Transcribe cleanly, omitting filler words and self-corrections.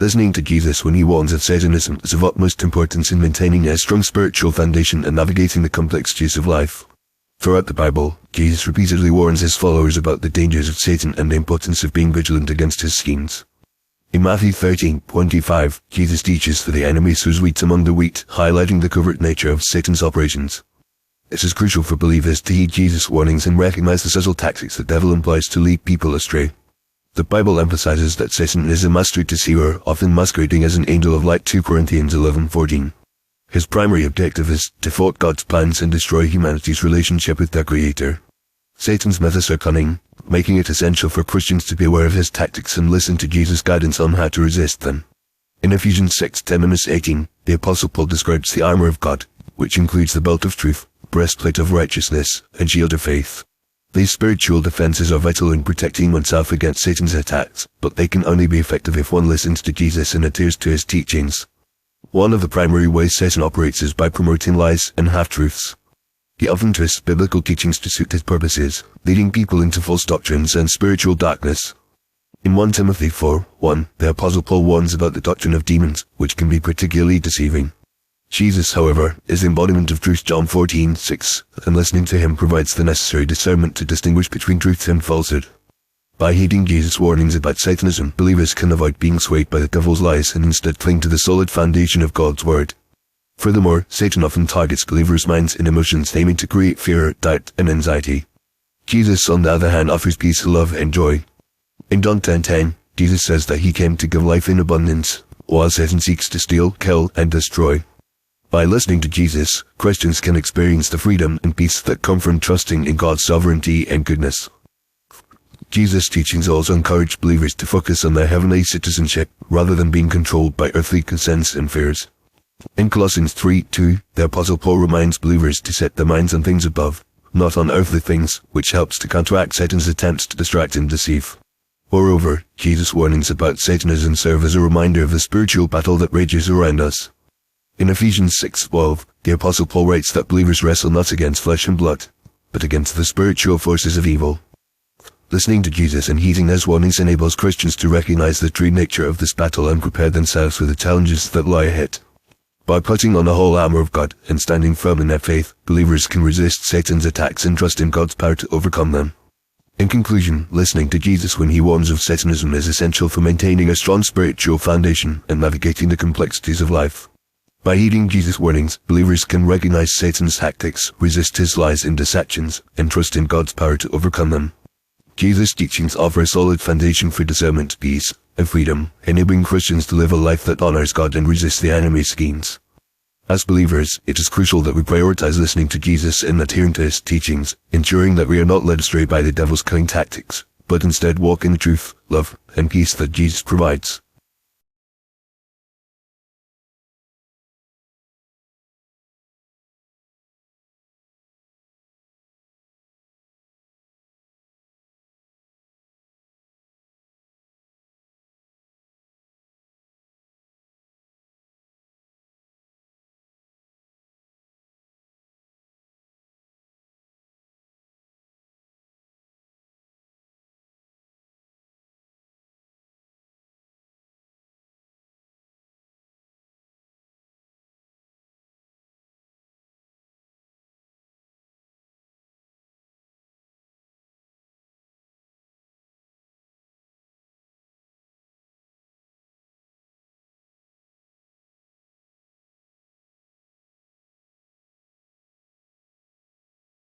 Listening to Jesus when he warns of Satanism is of utmost importance in maintaining a strong spiritual foundation and navigating the complexities of life. Throughout the Bible, Jesus repeatedly warns his followers about the dangers of Satan and the importance of being vigilant against his schemes. In Matthew 13:25, Jesus teaches for the enemy sows wheat among the wheat, highlighting the covert nature of Satan's operations. It is crucial for believers to heed Jesus' warnings and recognize the subtle tactics the devil employs to lead people astray. The Bible emphasizes that Satan is a master deceiver, often masquerading as an angel of light. 2 Corinthians 11:14. His primary objective is to thwart God's plans and destroy humanity's relationship with their Creator. Satan's methods are cunning, making it essential for Christians to be aware of his tactics and listen to Jesus' guidance on how to resist them. In Ephesians 6:10-18, the Apostle Paul describes the armor of God, which includes the belt of truth, breastplate of righteousness, and shield of faith. These spiritual defenses are vital in protecting oneself against Satan's attacks, but they can only be effective if one listens to Jesus and adheres to his teachings. One of the primary ways Satan operates is by promoting lies and half-truths. He often twists biblical teachings to suit his purposes, leading people into false doctrines and spiritual darkness. In 1 Timothy 4:1, the Apostle Paul warns about the doctrine of demons, which can be particularly deceiving. Jesus, however, is the embodiment of truth. John 14:6, and listening to him provides the necessary discernment to distinguish between truth and falsehood. By heeding Jesus' warnings about Satanism, believers can avoid being swayed by the devil's lies and instead cling to the solid foundation of God's Word. Furthermore, Satan often targets believers' minds and emotions, aiming to create fear, doubt, and anxiety. Jesus, on the other hand, offers peace, love, and joy. In John 10:10, Jesus says that he came to give life in abundance, while Satan seeks to steal, kill, and destroy. By listening to Jesus, Christians can experience the freedom and peace that come from trusting in God's sovereignty and goodness. Jesus' teachings also encourage believers to focus on their heavenly citizenship, rather than being controlled by earthly concerns and fears. In Colossians 3:2, the Apostle Paul reminds believers to set their minds on things above, not on earthly things, which helps to counteract Satan's attempts to distract and deceive. Moreover, Jesus' warnings about Satanism serve as a reminder of the spiritual battle that rages around us. In Ephesians 6:12, the Apostle Paul writes that believers wrestle not against flesh and blood, but against the spiritual forces of evil. Listening to Jesus and heeding his warnings enables Christians to recognize the true nature of this battle and prepare themselves for the challenges that lie ahead. By putting on the whole armor of God and standing firm in their faith, believers can resist Satan's attacks and trust in God's power to overcome them. In conclusion, listening to Jesus when he warns of Satanism is essential for maintaining a strong spiritual foundation and navigating the complexities of life. By heeding Jesus' warnings, believers can recognize Satan's tactics, resist his lies and deceptions, and trust in God's power to overcome them. Jesus' teachings offer a solid foundation for discernment, peace, and freedom, enabling Christians to live a life that honors God and resist the enemy's schemes. As believers, it is crucial that we prioritize listening to Jesus and adhering to his teachings, ensuring that we are not led astray by the devil's cunning tactics, but instead walk in the truth, love, and peace that Jesus provides.